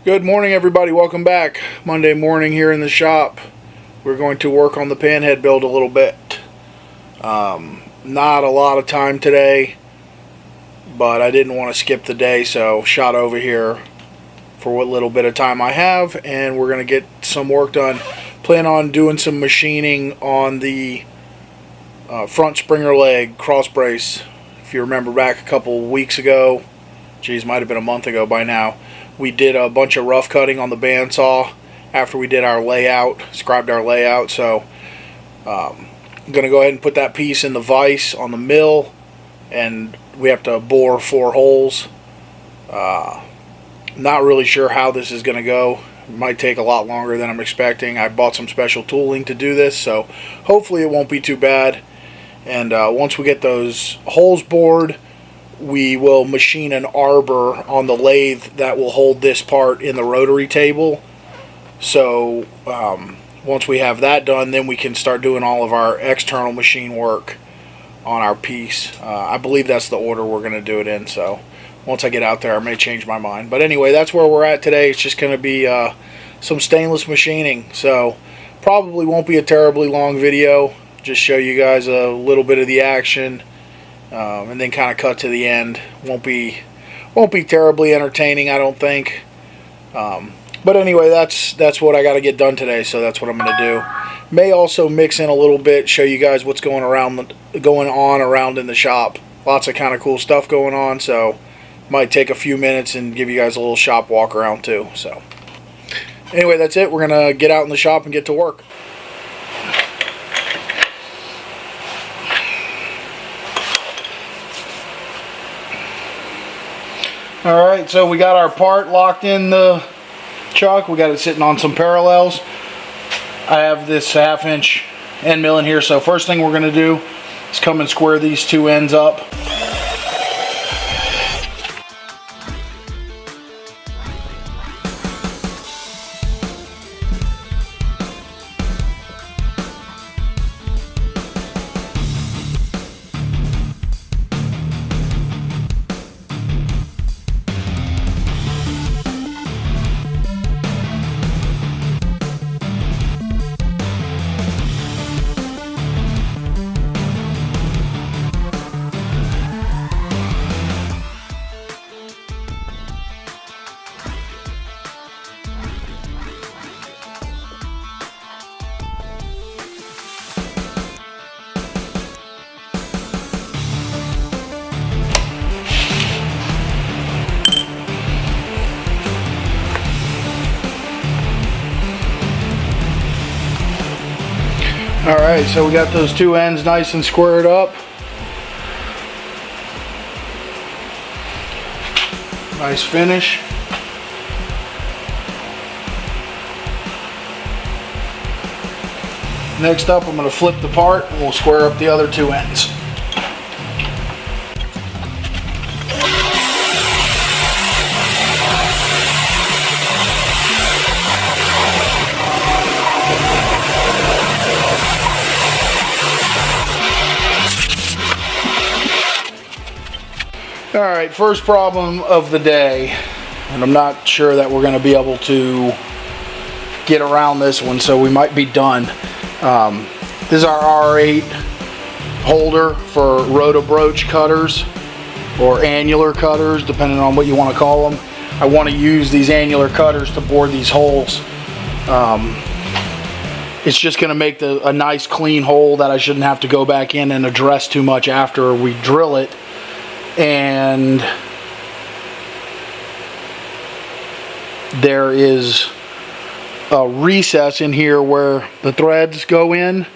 Good morning, everybody. Welcome back. Monday morning here in the shop. We're going to work on the Panhead build a little bit. Not a lot of time today, but I didn't want to skip the day, so shot over here for what little bit of time I have, and we're going to get some work done. Plan on doing some machining on the front springer leg cross brace. If you remember back a couple weeks ago, geez, might have been a month ago by now, we did a bunch of rough cutting on the bandsaw after we did our layout, scribed our layout. So I'm going to go ahead and put that piece in the vise on the mill, and we have to bore 4 holes. Not really sure how this is going to go. It might take a lot longer than I'm expecting. I bought some special tooling to do this, so hopefully it won't be too bad. And once we get those holes bored, we will machine an arbor on the lathe that will hold this part in the rotary table. So once we have that done, then we can start doing all of our external machine work on our piece. I believe that's the order we're going to do it in, so once I get out there I may change my mind. But anyway, that's where we're at today. It's just going to be some stainless machining, so probably won't be a terribly long video. Just show you guys a little bit of the action, and then kind of cut to the end. Won't be terribly entertaining, I don't think. But anyway, that's what I got to get done today, so that's what I'm going to do. May also mix in a little bit, show you guys what's going on around in the shop. Lots of kind of cool stuff going on, so might take a few minutes and give you guys a little shop walk around too. So anyway, that's it. We're going to get out in the shop and get to work. Alright, so we got our part locked in the chuck. We got it sitting on some parallels. I have this 1/2 inch end mill in here, so first thing we're going to do is come and square these two ends up. Alright, so we got those two ends nice and squared up. Nice finish. Next up, I'm going to flip the part and we'll square up the other two ends. Alright, first problem of the day, and I'm not sure that we're going to be able to get around this one, so we might be done. This is our R8 holder for rotobroach cutters, or annular cutters, depending on what you want to call them. I want to use these annular cutters to bore these holes. It's just going to make a nice clean hole that I shouldn't have to go back in and address too much after we drill it. And there is a recess in here where the threads go in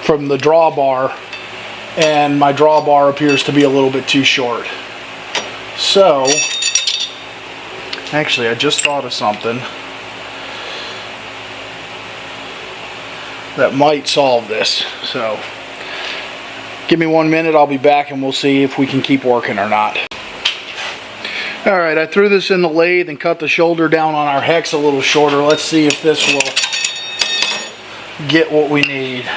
from the drawbar, and my drawbar appears to be a little bit too short. So actually, I just thought of something that might solve this. So give me 1 minute, I'll be back and we'll see if we can keep working or not. Alright, I threw this in the lathe and cut the shoulder down on our hex a little shorter. Let's see if this will get what we need.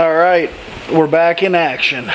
All right, we're back in action.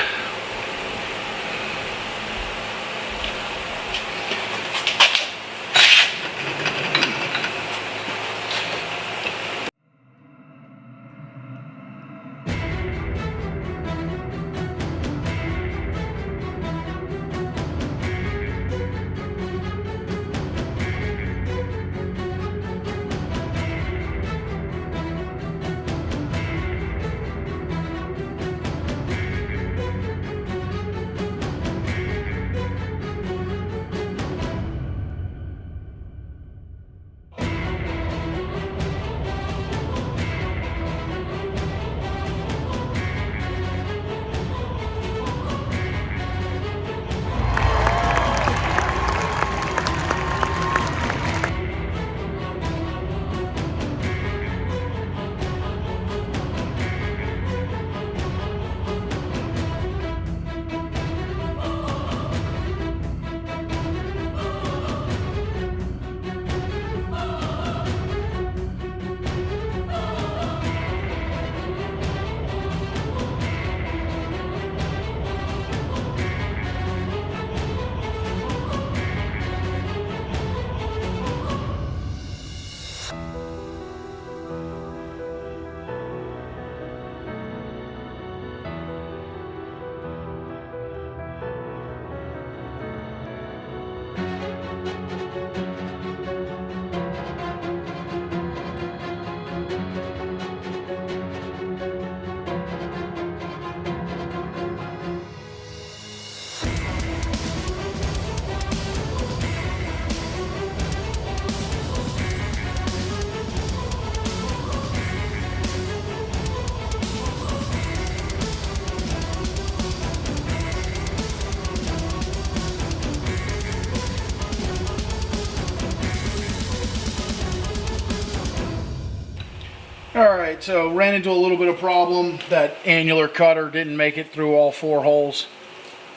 Alright, so ran into a little bit of problem. That annular cutter didn't make it through all 4 holes.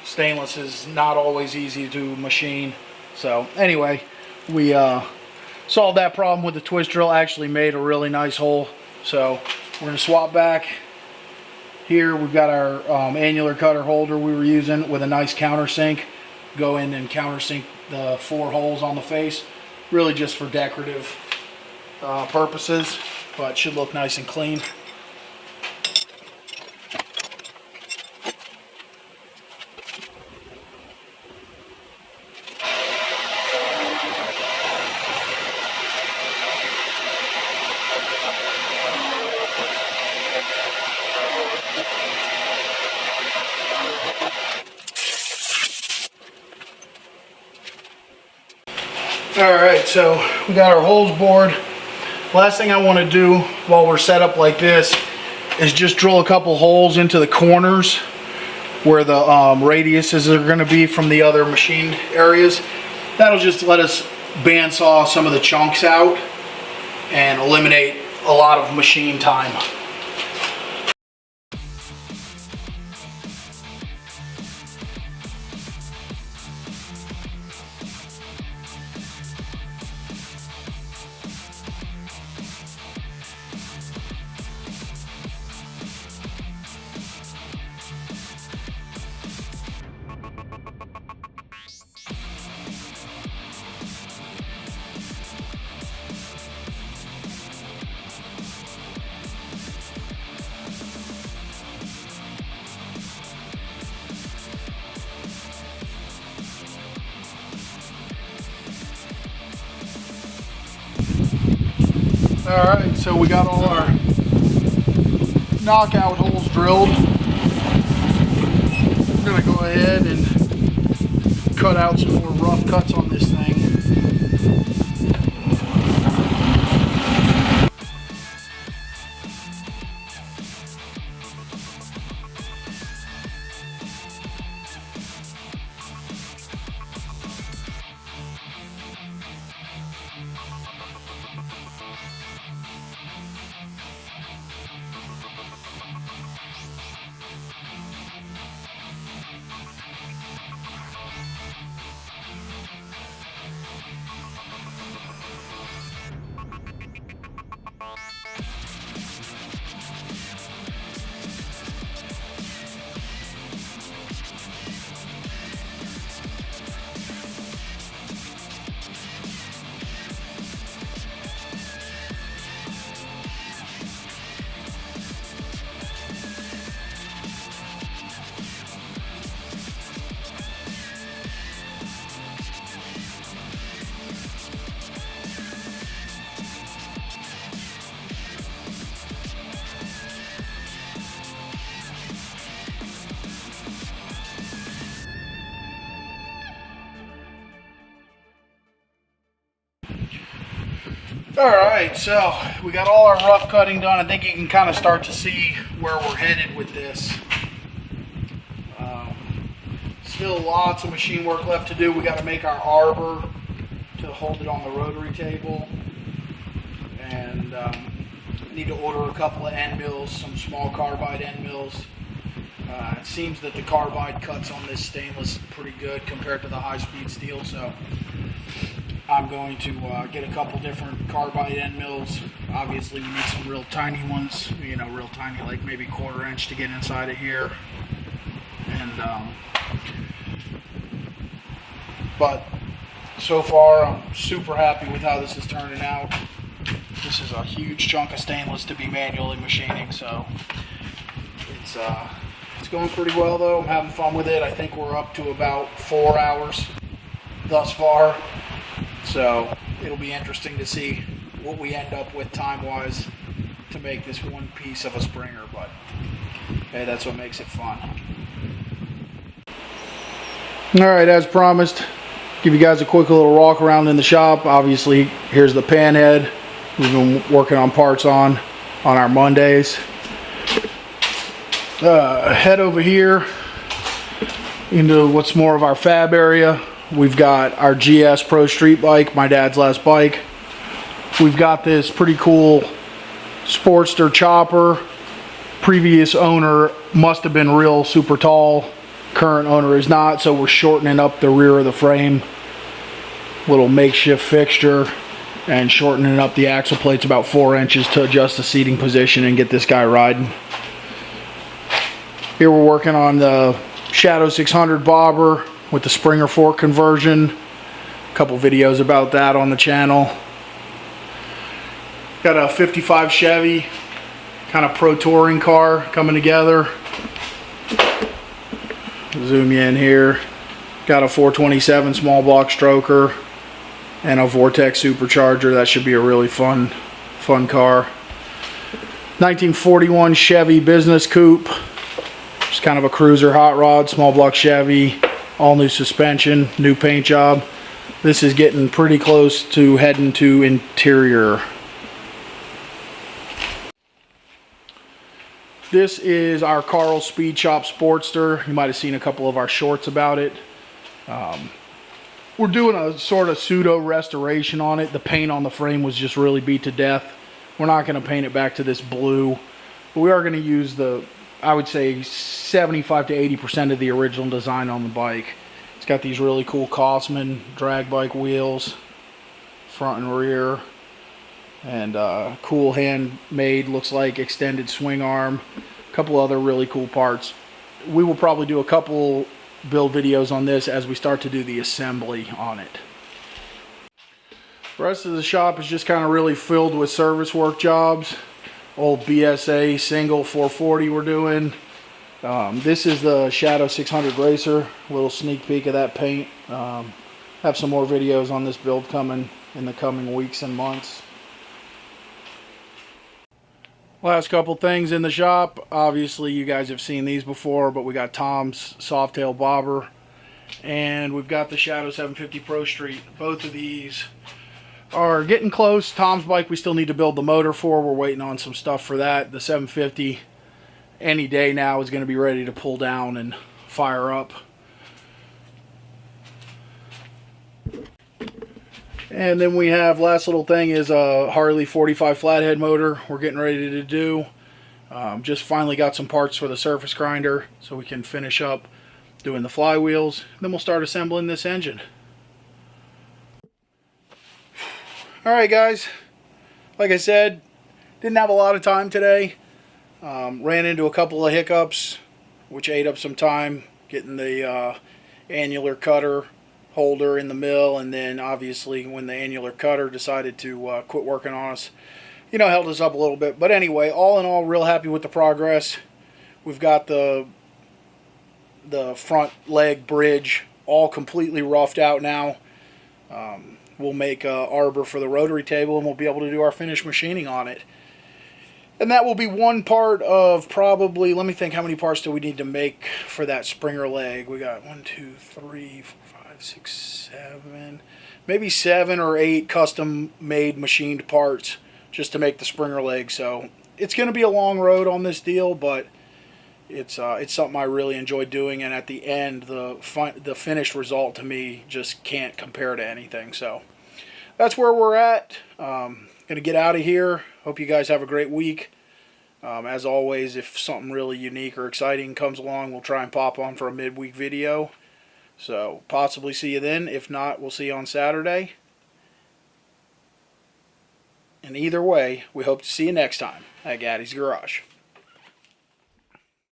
Stainless is not always easy to machine. So anyway, we solved that problem with the twist drill. Actually made a really nice hole. So we're going to swap back. Here we've got our annular cutter holder we were using with a nice countersink. Go in and countersink the 4 holes on the face. Really just for decorative purposes. But it should look nice and clean. Alright, so we got our holes bored. Last thing I want to do while we're set up like this is just drill a couple holes into the corners where the radiuses are going to be from the other machined areas. That'll just let us bandsaw some of the chunks out and eliminate a lot of machine time. Alright, so we got all our knockout holes drilled. I'm going to go ahead and cut out some more rough cuts on this thing. Alright, so we got all our rough cutting done. I think you can kind of start to see where we're headed with this. Still lots of machine work left to do. We got to make our arbor to hold it on the rotary table. And need to order a couple of end mills, some small carbide end mills. It seems that the carbide cuts on this stainless pretty good compared to the high-speed steel, so I'm going to get a couple different carbide end mills. Obviously, we need some real tiny ones, you know, real tiny, like maybe 1/4 inch to get inside of here. And but so far, I'm super happy with how this is turning out. This is a huge chunk of stainless to be manually machining, so it's going pretty well though. I'm having fun with it. I think we're up to about 4 hours thus far, so it'll be interesting to see what we end up with time-wise to make this one piece of a Springer, but hey, that's what makes it fun. Alright, as promised, give you guys a quick little walk around in the shop. Obviously, here's the Panhead we've been working on parts on our Mondays. Head over here into what's more of our fab area. We've got our GS Pro Street bike, my dad's last bike. We've got this pretty cool Sportster chopper. Previous owner must have been real super tall. Current owner is not, so we're shortening up the rear of the frame. Little makeshift fixture and shortening up the axle plates about 4 inches to adjust the seating position and get this guy riding. Here we're working on the Shadow 600 bobber with the Springer fork conversion. A couple videos about that on the channel. Got a 55 Chevy, kind of pro touring car coming together. Zoom you in here. Got a 427 small block stroker and a Vortex supercharger. That should be a really fun car. 1941 Chevy business coupe. Just kind of a cruiser hot rod, small block Chevy, all new suspension, new paint job. This is getting pretty close to heading to interior. This is our Carl Speed Shop Sportster. You might have seen a couple of our shorts about it. We're doing a sort of pseudo restoration on it. The paint on the frame was just really beat to death. We're not going to paint it back to this blue, but we are going to use the, I would say 75 to 80% of the original design on the bike. It's got these really cool Cosman drag bike wheels, front and rear, and cool handmade, looks like extended swing arm. A couple other really cool parts. We will probably do a couple build videos on this as we start to do the assembly on it. The rest of the shop is just kind of really filled with service work jobs. Old BSA single 440 we're doing. This is the Shadow 600 Racer. A little sneak peek of that paint. Have some more videos on this build coming in the coming weeks and months. Last couple things in the shop. Obviously you guys have seen these before, but we got Tom's Softail bobber and we've got the Shadow 750 Pro Street. Both of these are getting close. Tom's bike we still need to build the motor for. We're waiting on some stuff for that. The 750 any day now is going to be ready to pull down and fire up. And then we have, last little thing is a Harley 45 flathead motor we're getting ready to do. Just finally got some parts for the surface grinder so we can finish up doing the flywheels. Then we'll start assembling this engine. Alright guys, like I said, didn't have a lot of time today. Ran into a couple of hiccups which ate up some time getting the annular cutter holder in the mill, and then obviously when the annular cutter decided to quit working on us, you know, held us up a little bit. But anyway, all in all, real happy with the progress. We've got the front leg bridge all completely roughed out now. We'll make a arbor for the rotary table and we'll be able to do our finished machining on it. And that will be one part of probably, let me think, how many parts do we need to make for that Springer leg? We got 1, 2, 3, 4, 5, 6, 7. maybe 7 or 8 custom made machined parts just to make the springer leg. So it's going to be a long road on this deal, but it's something I really enjoy doing, and at the end, the finished result to me just can't compare to anything. So that's where we're at. Gonna get out of here. Hope you guys have a great week. As always, if something really unique or exciting comes along, we'll try and pop on for a midweek video. So possibly see you then. If not, we'll see you on Saturday. And either way, we hope to see you next time at Gatti's Garage.